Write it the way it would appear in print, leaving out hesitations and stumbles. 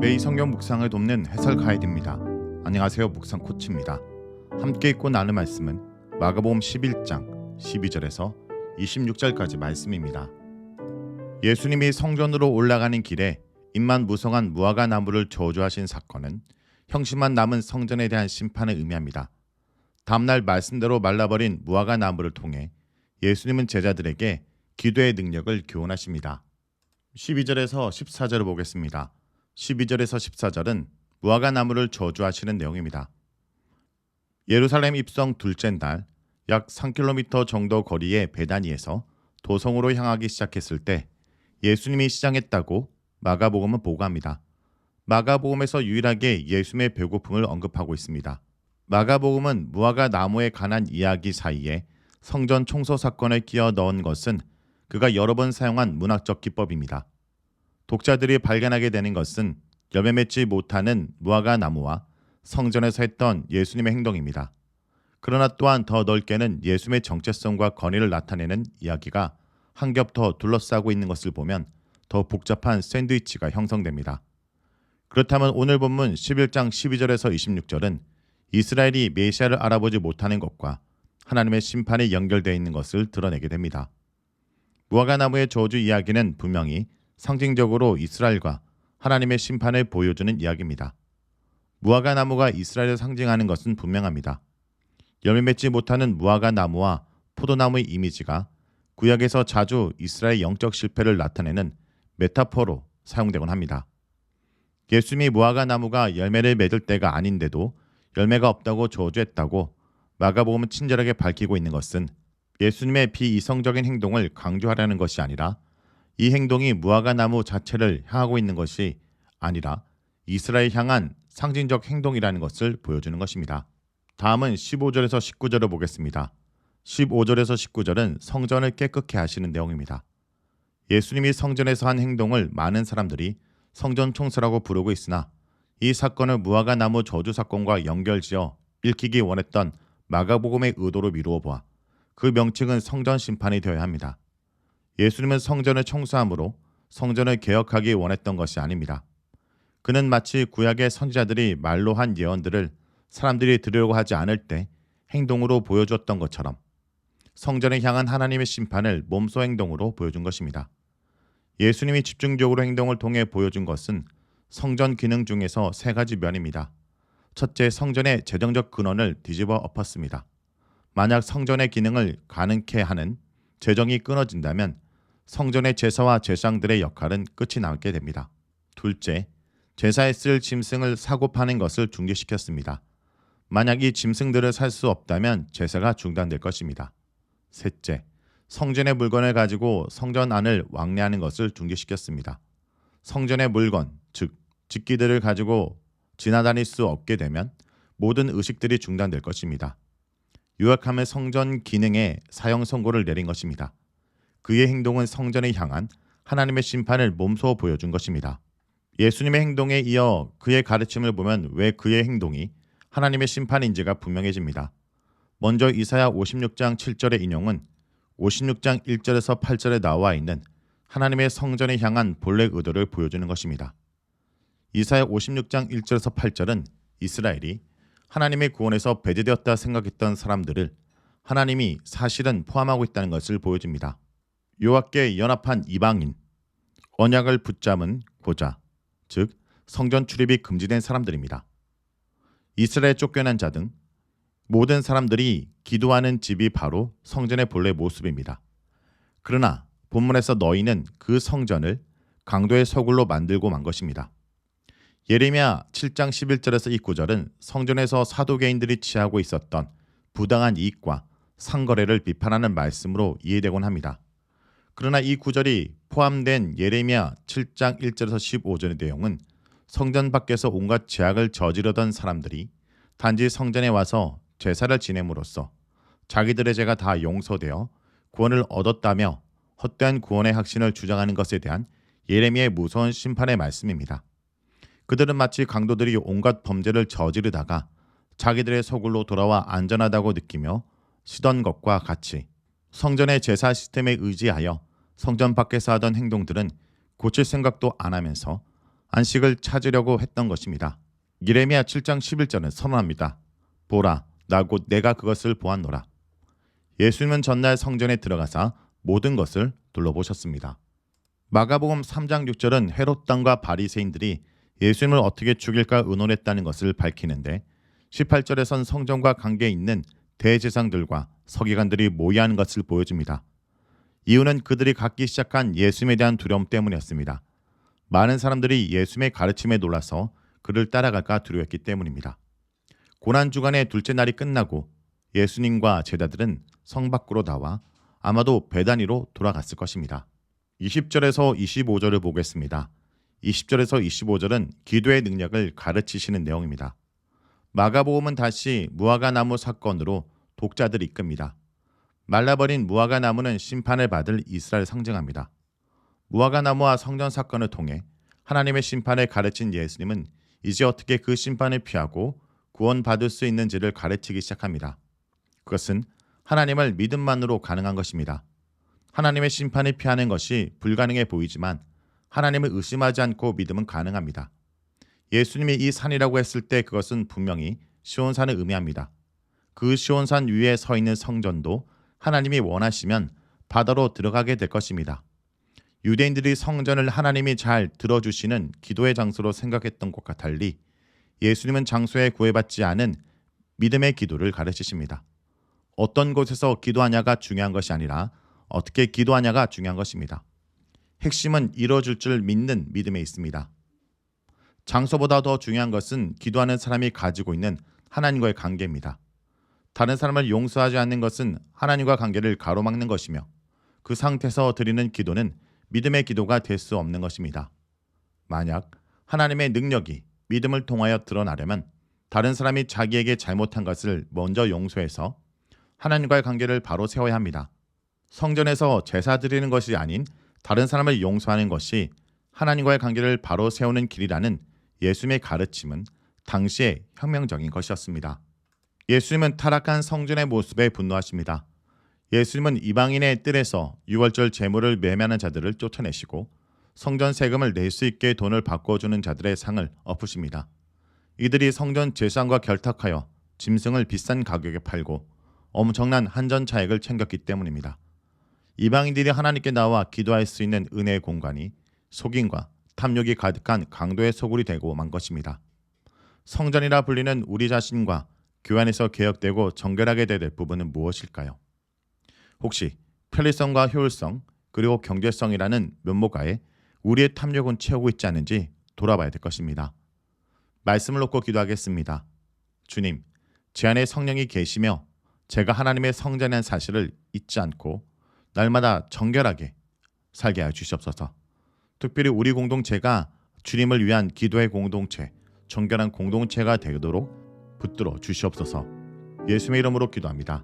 매일 성경 묵상을 돕는 해설 가이드입니다. 안녕하세요, 묵상 코치입니다. 함께 읽고 나눌 말씀은 마가복음 11장 12절에서 26절까지 말씀입니다. 예수님이 성전으로 올라가는 길에 입만 무성한 무화과 나무를 저주하신 사건은 형식만 남은 성전에 대한 심판을 의미합니다. 다음날 말씀대로 말라버린 무화과 나무를 통해 예수님은 제자들에게 기도의 능력을 교훈하십니다. 12절에서 14절을 보겠습니다. 12절에서 14절은 무화과 나무를 저주하시는 내용입니다. 예루살렘 입성 둘째 날 약 3km 정도 거리의 베다니에서 도성으로 향하기 시작했을 때 예수님이 시장했다고 마가복음은 보고합니다. 마가복음에서 유일하게 예수님의 배고픔을 언급하고 있습니다. 마가복음은 무화과 나무에 관한 이야기 사이에 성전 청소 사건을 끼워 넣은 것은 그가 여러 번 사용한 문학적 기법입니다. 독자들이 발견하게 되는 것은 열매 맺지 못하는 무화과 나무와 성전에서 했던 예수님의 행동입니다. 그러나 또한 더 넓게는 예수님의 정체성과 권위를 나타내는 이야기가 한 겹 더 둘러싸고 있는 것을 보면 더 복잡한 샌드위치가 형성됩니다. 그렇다면 오늘 본문 11장 12절에서 26절은 이스라엘이 메시아를 알아보지 못하는 것과 하나님의 심판이 연결되어 있는 것을 드러내게 됩니다. 무화과 나무의 저주 이야기는 분명히 상징적으로 이스라엘과 하나님의 심판을 보여주는 이야기입니다. 무화과 나무가 이스라엘을 상징하는 것은 분명합니다. 열매 맺지 못하는 무화과 나무와 포도나무의 이미지가 구약에서 자주 이스라엘의 영적 실패를 나타내는 메타포로 사용되곤 합니다. 예수님이 무화과 나무가 열매를 맺을 때가 아닌데도 열매가 없다고 저주했다고 마가복음은 친절하게 밝히고 있는 것은 예수님의 비이성적인 행동을 강조하려는 것이 아니라 이 행동이 무화과 나무 자체를 향하고 있는 것이 아니라 이스라엘 향한 상징적 행동이라는 것을 보여주는 것입니다. 다음은 15절에서 19절을 보겠습니다. 15절에서 19절은 성전을 깨끗게 하시는 내용입니다. 예수님이 성전에서 한 행동을 많은 사람들이 성전 청소라고 부르고 있으나 이 사건을 무화과 나무 저주 사건과 연결지어 읽히기 원했던 마가복음의 의도로 미루어 보아 그 명칭은 성전 심판이 되어야 합니다. 예수님은 성전을 청소함으로 성전을 개혁하기 원했던 것이 아닙니다. 그는 마치 구약의 선지자들이 말로 한 예언들을 사람들이 들으려고 하지 않을 때 행동으로 보여주었던 것처럼 성전을 향한 하나님의 심판을 몸소 행동으로 보여준 것입니다. 예수님이 집중적으로 행동을 통해 보여준 것은 성전 기능 중에서 세 가지 면입니다. 첫째, 성전의 재정적 근원을 뒤집어 엎었습니다. 만약 성전의 기능을 가능케 하는 재정이 끊어진다면 성전의 제사와 제사장들의 역할은 끝이 나게 됩니다. 둘째, 제사에 쓸 짐승을 사고 파는 것을 중지시켰습니다. 만약 이 짐승들을 살 수 없다면 제사가 중단될 것입니다. 셋째, 성전의 물건을 가지고 성전 안을 왕래하는 것을 중지시켰습니다. 성전의 물건, 즉 직기들을 가지고 지나다닐 수 없게 되면 모든 의식들이 중단될 것입니다. 요약하면 성전 기능에 사형 선고를 내린 것입니다. 그의 행동은 성전을 향한 하나님의 심판을 몸소 보여준 것입니다. 예수님의 행동에 이어 그의 가르침을 보면 왜 그의 행동이 하나님의 심판인지가 분명해집니다. 먼저 이사야 56장 7절의 인용은 56장 1절에서 8절에 나와 있는 하나님의 성전에 향한 본래 의도를 보여주는 것입니다. 이사야 56장 1절에서 8절은 이스라엘이 하나님의 구원에서 배제되었다 생각했던 사람들을 하나님이 사실은 포함하고 있다는 것을 보여줍니다. 여호와께 연합한 이방인, 언약을 붙잡은 고자, 즉 성전 출입이 금지된 사람들입니다. 이스라엘 쫓겨난 자 등 모든 사람들이 기도하는 집이 바로 성전의 본래 모습입니다. 그러나 본문에서 너희는 그 성전을 강도의 서굴로 만들고 만 것입니다. 예레미야 7장 11절에서 이 구절은 성전에서 사두개인들이 취하고 있었던 부당한 이익과 상거래를 비판하는 말씀으로 이해되곤 합니다. 그러나 이 구절이 포함된 예레미야 7장 1절에서 15절의 내용은 성전 밖에서 온갖 죄악을 저지르던 사람들이 단지 성전에 와서 제사를 지냄으로써 자기들의 죄가 다 용서되어 구원을 얻었다며 헛되은 구원의 확신을 주장하는 것에 대한 예레미야의 무서운 심판의 말씀입니다. 그들은 마치 강도들이 온갖 범죄를 저지르다가 자기들의 서굴로 돌아와 안전하다고 느끼며 쉬던 것과 같이 성전의 제사 시스템에 의지하여 성전 밖에서 하던 행동들은 고칠 생각도 안 하면서 안식을 찾으려고 했던 것입니다. 예레미야 7장 11절은 선언합니다. 보라, 나 곧 내가 그것을 보았노라. 예수님은 전날 성전에 들어가사 모든 것을 둘러보셨습니다. 마가복음 3장 6절은 헤롯 당과 바리새인들이 예수님을 어떻게 죽일까 의논했다는 것을 밝히는데 18절에선 성전과 관계 있는 대제사장들과 서기관들이 모의하는 것을 보여줍니다. 이유는 그들이 갖기 시작한 예수님에 대한 두려움 때문이었습니다. 많은 사람들이 예수님의 가르침에 놀라서 그를 따라갈까 두려워했기 때문입니다. 고난주간의 둘째 날이 끝나고 예수님과 제자들은 성 밖으로 나와 아마도 베다니로 돌아갔을 것입니다. 20절에서 25절을 보겠습니다. 20절에서 25절은 기도의 능력을 가르치시는 내용입니다. 마가복음은 다시 무화과 나무 사건으로 독자들을 이끕니다. 말라버린 무화과 나무는 심판을 받을 이스라엘을 상징합니다. 무화과 나무와 성전 사건을 통해 하나님의 심판을 가르친 예수님은 이제 어떻게 그 심판을 피하고 구원받을 수 있는지를 가르치기 시작합니다. 그것은 하나님을 믿음만으로 가능한 것입니다. 하나님의 심판을 피하는 것이 불가능해 보이지만 하나님을 의심하지 않고 믿음은 가능합니다. 예수님이 이 산이라고 했을 때 그것은 분명히 시온산을 의미합니다. 그 시온산 위에 서 있는 성전도 하나님이 원하시면 바다로 들어가게 될 것입니다. 유대인들이 성전을 하나님이 잘 들어주시는 기도의 장소로 생각했던 것과 달리 예수님은 장소에 구애받지 않은 믿음의 기도를 가르치십니다. 어떤 곳에서 기도하냐가 중요한 것이 아니라 어떻게 기도하냐가 중요한 것입니다. 핵심은 이루어질 줄 믿는 믿음에 있습니다. 장소보다 더 중요한 것은 기도하는 사람이 가지고 있는 하나님과의 관계입니다. 다른 사람을 용서하지 않는 것은 하나님과 관계를 가로막는 것이며 그 상태에서 드리는 기도는 믿음의 기도가 될 수 없는 것입니다. 만약 하나님의 능력이 믿음을 통하여 드러나려면 다른 사람이 자기에게 잘못한 것을 먼저 용서해서 하나님과의 관계를 바로 세워야 합니다. 성전에서 제사 드리는 것이 아닌 다른 사람을 용서하는 것이 하나님과의 관계를 바로 세우는 길이라는 예수님의 가르침은 당시에 혁명적인 것이었습니다. 예수님은 타락한 성전의 모습에 분노하십니다. 예수님은 이방인의 뜰에서 유월절 제물을 매매하는 자들을 쫓아내시고 성전 세금을 낼 수 있게 돈을 바꿔주는 자들의 상을 엎으십니다. 이들이 성전 제사장과 결탁하여 짐승을 비싼 가격에 팔고 엄청난 한전 차익을 챙겼기 때문입니다. 이방인들이 하나님께 나와 기도할 수 있는 은혜의 공간이 속임과 탐욕이 가득한 강도의 소굴이 되고 만 것입니다. 성전이라 불리는 우리 자신과 교회 안에서 개혁되고 정결하게 될 부분은 무엇일까요? 혹시 편리성과 효율성 그리고 경제성이라는 면모가에 우리의 탐욕은 채우고 있지 않은지 돌아봐야 될 것입니다. 말씀을 놓고 기도하겠습니다. 주님, 제 안에 성령이 계시며 제가 하나님의 성전이라는 사실을 잊지 않고 날마다 정결하게 살게 하여 주시옵소서. 특별히 우리 공동체가 주님을 위한 기도의 공동체, 정결한 공동체가 되도록 붙들어 주시옵소서. 예수님의 이름으로 기도합니다.